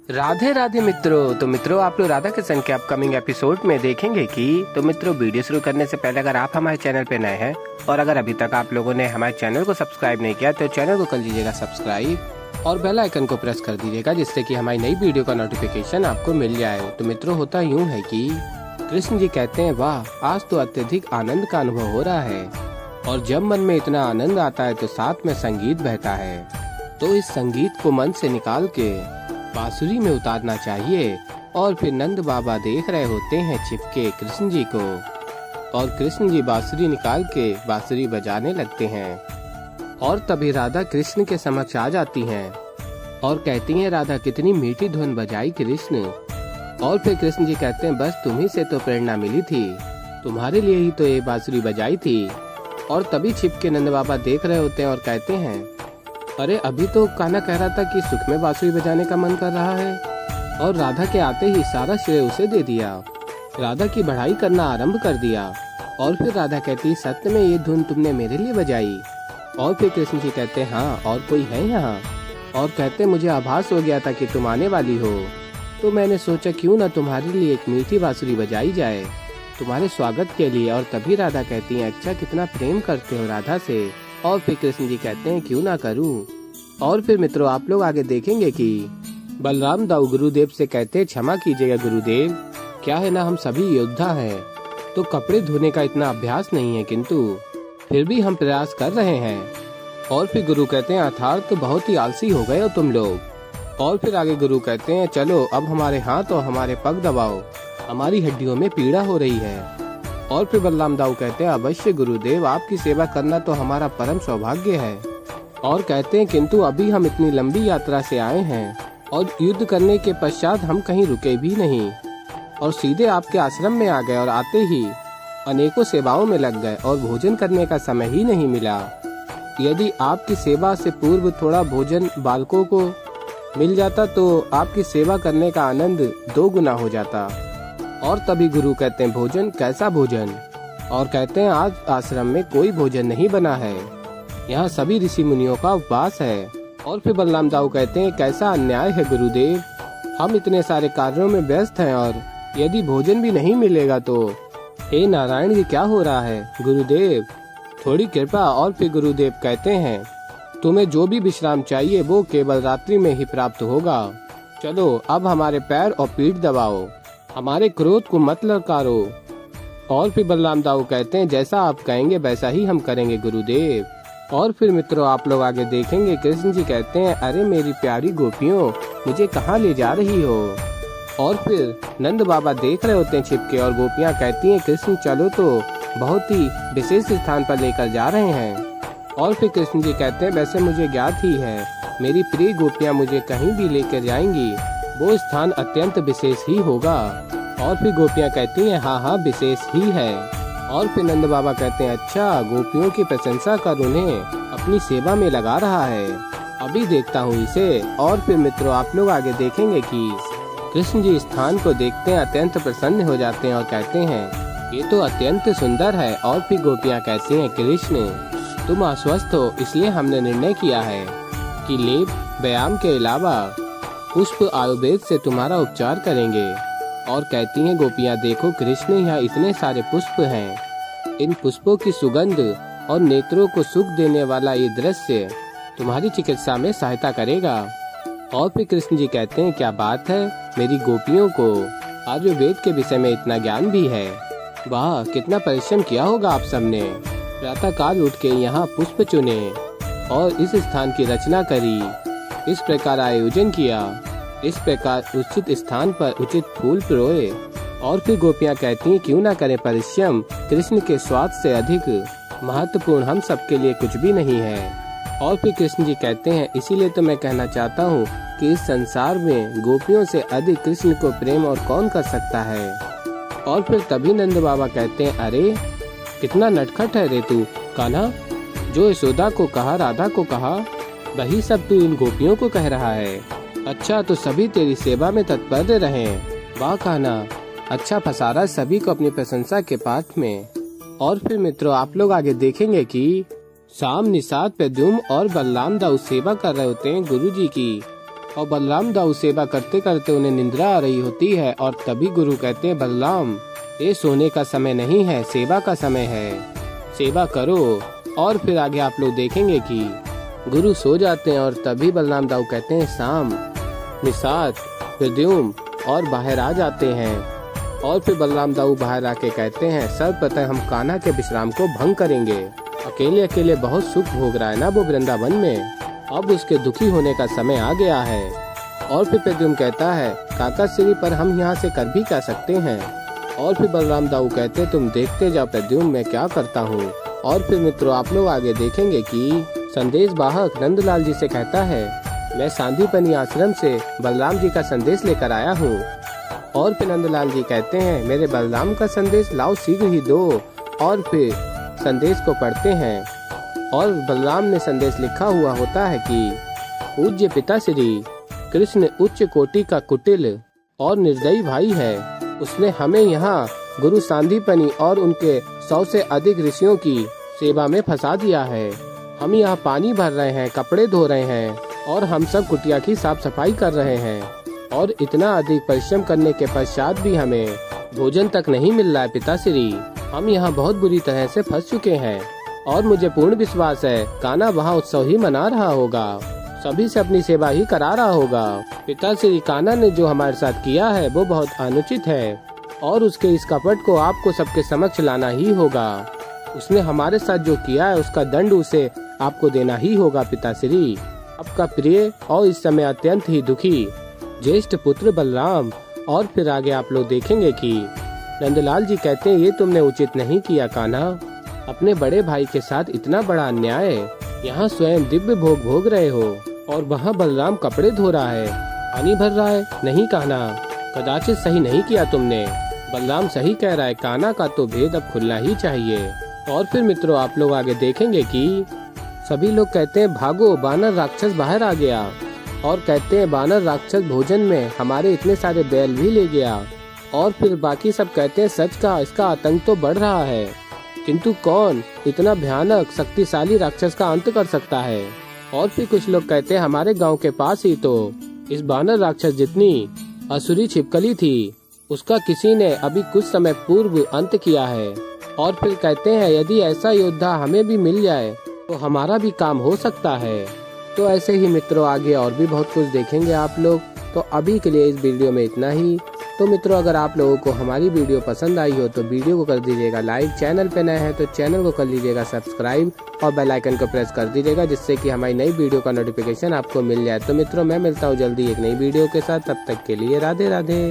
राधे राधे मित्रों। तो मित्रों, आप लोग राधा कृष्ण के अपकमिंग एपिसोड में देखेंगे कि मित्रों, वीडियो शुरू करने से पहले अगर आप हमारे चैनल पे नए हैं और अगर अभी तक आप लोगों ने हमारे चैनल को सब्सक्राइब नहीं किया तो चैनल को कर लीजिएगा सब्सक्राइब और बेल आइकन को प्रेस कर दीजिएगा, जिससे कि हमारी नई वीडियो का नोटिफिकेशन आपको मिल जाए। तो मित्रों, होता यूँ है कि कृष्ण जी कहते हैं, वाह, आज तो अत्यधिक आनंद का अनुभव हो रहा है। और जब मन में इतना आनंद आता है तो साथ में संगीत बहता है, तो इस संगीत को मन से निकाल के बांसुरी में उतारना चाहिए। और फिर नंद बाबा देख रहे होते हैं छिपके कृष्ण जी को, और कृष्ण जी बांसुरी निकाल के बांसुरी बजाने लगते हैं। और तभी राधा कृष्ण के समक्ष आ जाती हैं और कहती हैं, राधा कितनी मीठी धुन बजाई कृष्ण। और फिर कृष्ण जी कहते हैं, बस तुम्ही से तो प्रेरणा मिली थी, तुम्हारे लिए ही तो ये बांसुरी बजाई थी। और तभी छिपके नंद बाबा देख रहे होते हैं और कहते हैं, अरे अभी तो कान्हा कह रहा था कि सुख में बांसुरी बजाने का मन कर रहा है, और राधा के आते ही सारा श्रेय उसे दे दिया, राधा की बढ़ाई करना आरंभ कर दिया। और फिर राधा कहती, सत्य में ये धुन तुमने मेरे लिए बजाई। और फिर कृष्ण जी कहते, हाँ, और कोई है यहाँ? और कहते, मुझे आभास हो गया था कि तुम आने वाली हो, तो मैंने सोचा क्यों न तुम्हारे लिए एक मीठी बांसुरी बजाई जाए तुम्हारे स्वागत के लिए। और तभी राधा कहती है, अच्छा, कितना प्रेम करते हो राधा से। और फिर कृष्ण जी कहते हैं, क्यों ना करूं। और फिर मित्रों, आप लोग आगे देखेंगे कि बलराम दाऊ गुरुदेव से कहते हैं, क्षमा कीजिएगा गुरुदेव, क्या है ना, हम सभी योद्धा हैं, तो कपड़े धोने का इतना अभ्यास नहीं है, किंतु फिर भी हम प्रयास कर रहे हैं। और फिर गुरु कहते हैं, अर्थात तो बहुत ही आलसी हो गए हो तुम लोग। और फिर आगे गुरु कहते हैं, चलो अब हमारे हाथ और हमारे पग दबाओ, हमारी हड्डियों में पीड़ा हो रही है। और फिर बलराम दाऊ कहते हैं, अवश्य गुरुदेव, आपकी सेवा करना तो हमारा परम सौभाग्य है। और कहते हैं, किंतु अभी हम इतनी लंबी यात्रा से आए हैं और युद्ध करने के पश्चात हम कहीं रुके भी नहीं और सीधे आपके आश्रम में आ गए, और आते ही अनेकों सेवाओं में लग गए और भोजन करने का समय ही नहीं मिला। यदि आपकी सेवा से पूर्व थोड़ा भोजन बालकों को मिल जाता तो आपकी सेवा करने का आनंद 2 गुना हो जाता। और तभी गुरु कहते हैं, भोजन? कैसा भोजन? और कहते हैं, आज आश्रम में कोई भोजन नहीं बना है, यहाँ सभी ऋषि मुनियों का उपवास है। और फिर बलराम दाऊ कहते हैं, कैसा अन्याय है गुरुदेव, हम इतने सारे कार्यों में व्यस्त हैं और यदि भोजन भी नहीं मिलेगा तो हे नारायण जी, क्या हो रहा है गुरुदेव, थोड़ी कृपा। और फिर गुरुदेव कहते हैं, तुम्हें जो भी विश्राम चाहिए वो केवल रात्रि में ही प्राप्त होगा। चलो अब हमारे पैर और पीठ दबाओ, हमारे क्रोध को मत ललकारो। और फिर बलराम दाऊ कहते हैं, जैसा आप कहेंगे वैसा ही हम करेंगे गुरुदेव। और फिर मित्रों, आप लोग आगे देखेंगे, कृष्ण जी कहते हैं, अरे मेरी प्यारी गोपियों, मुझे कहाँ ले जा रही हो? और फिर नंद बाबा देख रहे होते हैं छिपके, और गोपियाँ कहती हैं, कृष्ण चलो, तो बहुत ही विशेष स्थान पर लेकर जा रहे हैं। और फिर कृष्ण जी कहते हैं, वैसे मुझे ज्ञात ही है, मेरी प्रिय गोपियाँ मुझे कहीं भी लेकर जाएंगी, वो स्थान अत्यंत विशेष ही होगा। और फिर गोपियाँ कहती हैं, हाँ हाँ, विशेष ही है। और फिर नंद बाबा कहते हैं, अच्छा, गोपियों की प्रशंसा कर उन्हें अपनी सेवा में लगा रहा है, अभी देखता हूँ इसे। और फिर मित्रों, आप लोग आगे देखेंगे कि कृष्ण जी स्थान को देखते हैं, अत्यंत प्रसन्न हो जाते हैं और कहते हैं, ये तो अत्यंत सुंदर है। और फिर गोपियाँ कहती हैं, कृष्ण तुम अस्वस्थ हो, इसलिए हमने निर्णय किया है कि लेप व्यायाम के अलावा पुष्प आयुर्वेद से तुम्हारा उपचार करेंगे। और कहती हैं गोपियाँ, देखो कृष्ण, यहाँ इतने सारे पुष्प हैं, इन पुष्पों की सुगंध और नेत्रों को सुख देने वाला ये दृश्य तुम्हारी चिकित्सा में सहायता करेगा। और फिर कृष्ण जी कहते हैं, क्या बात है, मेरी गोपियों को आयुर्वेद के विषय में इतना ज्ञान भी है, वाह, कितना परिश्रम किया होगा आप सबने, प्रातः काल उठ के यहाँ पुष्प चुने और इस स्थान की रचना करी, इस प्रकार आयोजन किया, इस प्रकार उचित स्थान पर उचित फूल पिरोए। और फिर गोपियाँ कहती हैं, क्यों ना करें परिश्रम, कृष्ण के स्वाद से अधिक महत्वपूर्ण हम सबके लिए कुछ भी नहीं है। और फिर कृष्ण जी कहते हैं, इसीलिए तो मैं कहना चाहता हूँ कि इस संसार में गोपियों से अधिक कृष्ण को प्रेम और कौन कर सकता है। और फिर तभी नंद बाबा कहते हैं, अरे कितना नटखट है रे तू कान्हा, जो यशोदा को कहा, राधा को कहा, वही सब तू इन गोपियों को कह रहा है। अच्छा, तो सभी तेरी सेवा में तत्पर रहे, वाह कान्हा, अच्छा फसारा सभी को अपनी प्रशंसा के पाठ में। और फिर मित्रों, आप लोग आगे देखेंगे कि शाम निषाद प्रद्युम्न और बलराम दाऊ सेवा कर रहे होते हैं गुरु जी की। और बलराम दाऊ सेवा करते करते उन्हें निंद्रा आ रही होती है और तभी गुरु कहते हैं बलराम ये सोने का समय नहीं है, सेवा का समय है, सेवा करो। और फिर आगे आप लोग देखेंगे कि गुरु सो जाते हैं और तभी बलराम दाऊ कहते हैं शाम, निषाद, प्रद्युम्न और बाहर आ जाते हैं। और फिर बलराम दाऊ बाहर आके कहते हैं सर्वप्रथम हम कान्हा के विश्राम को भंग करेंगे। अकेले अकेले बहुत सुख भोग रहा है ना वो वृंदावन में, अब उसके दुखी होने का समय आ गया है। और फिर प्रद्युम्न कहता है काका श्री पर हम यहाँ से कर भी क्या सकते हैं। और फिर बलराम दाऊ कहते तुम देखते जाओ प्रद्युम्न मैं क्या करता हूँ। और फिर मित्रों आप लोग आगे देखेंगे कि संदेश वाहक नंदलाल जी से कहता है मैं सांदीपनी आश्रम से बलराम जी का संदेश लेकर आया हूँ। और फिर नंदलाल जी कहते हैं मेरे बलराम का संदेश लाओ शीघ्र ही दो। और फिर संदेश को पढ़ते हैं और बलराम ने संदेश लिखा हुआ होता है कि पूज्य पिताश्री कृष्ण उच्च कोटि का कुटिल और निर्दयी भाई है। उसने हमें यहाँ गुरु सांदीपनी और उनके 100 से अधिक ऋषियों की सेवा में फंसा दिया है। हम यहाँ पानी भर रहे हैं, कपड़े धो रहे हैं और हम सब कुटिया की साफ सफाई कर रहे हैं और इतना अधिक परिश्रम करने के पश्चात भी हमें भोजन तक नहीं मिल रहा है पिताश्री। हम यहाँ बहुत बुरी तरह से फंस चुके हैं और मुझे पूर्ण विश्वास है कान्हा वहाँ उत्सव ही मना रहा होगा, सभी से अपनी सेवा ही करा रहा होगा। पिताश्री कान्हा ने जो हमारे साथ किया है वो बहुत अनुचित है और उसके इस कपट को आपको सबके समक्ष लाना ही होगा। उसने हमारे साथ जो किया है उसका दंड उसे आपको देना ही होगा पिताश्री। आपका प्रिय और इस समय अत्यंत ही दुखी ज्येष्ठ पुत्र बलराम। और फिर आगे आप लोग देखेंगे कि नंदलाल जी कहते हैं ये तुमने उचित नहीं किया कान्हा, अपने बड़े भाई के साथ इतना बड़ा अन्याय। यहाँ स्वयं दिव्य भोग भोग रहे हो और वहाँ बलराम कपड़े धो रहा है, पानी भर रहा है। नहीं कान्हा, कदाचित सही नहीं किया तुमने। बलराम सही कह रहा है, कान्हा का तो भेद अब खुलना ही चाहिए। और फिर मित्रों आप लोग आगे देखेंगे कि सभी लोग कहते हैं भागो बानर राक्षस बाहर आ गया और कहते हैं बानर राक्षस भोजन में हमारे इतने सारे बैल भी ले गया। और फिर बाकी सब कहते हैं सच का इसका आतंक तो बढ़ रहा है, किंतु कौन इतना भयानक शक्तिशाली राक्षस का अंत कर सकता है। और फिर कुछ लोग कहते हैं हमारे गांव के पास ही तो इस बानर राक्षस जितनी असुरी छिपकली थी उसका किसी ने अभी कुछ समय पूर्व अंत किया है। और फिर कहते हैं यदि ऐसा योद्धा हमें भी मिल जाए तो हमारा भी काम हो सकता है। तो ऐसे ही मित्रों आगे और भी बहुत कुछ देखेंगे आप लोग। तो अभी के लिए इस वीडियो में इतना ही। तो मित्रों अगर आप लोगों को हमारी वीडियो पसंद आई हो तो वीडियो को कर दीजिएगा लाइक, चैनल पे नए हैं तो चैनल को कर लीजिएगा सब्सक्राइब और बेल आइकन को प्रेस कर दीजिएगा जिससे कि हमारी नई वीडियो का नोटिफिकेशन आपको मिल जाए। तो मित्रों मैं मिलता हूँ जल्दी एक नई वीडियो के साथ, तब तक के लिए राधे राधे।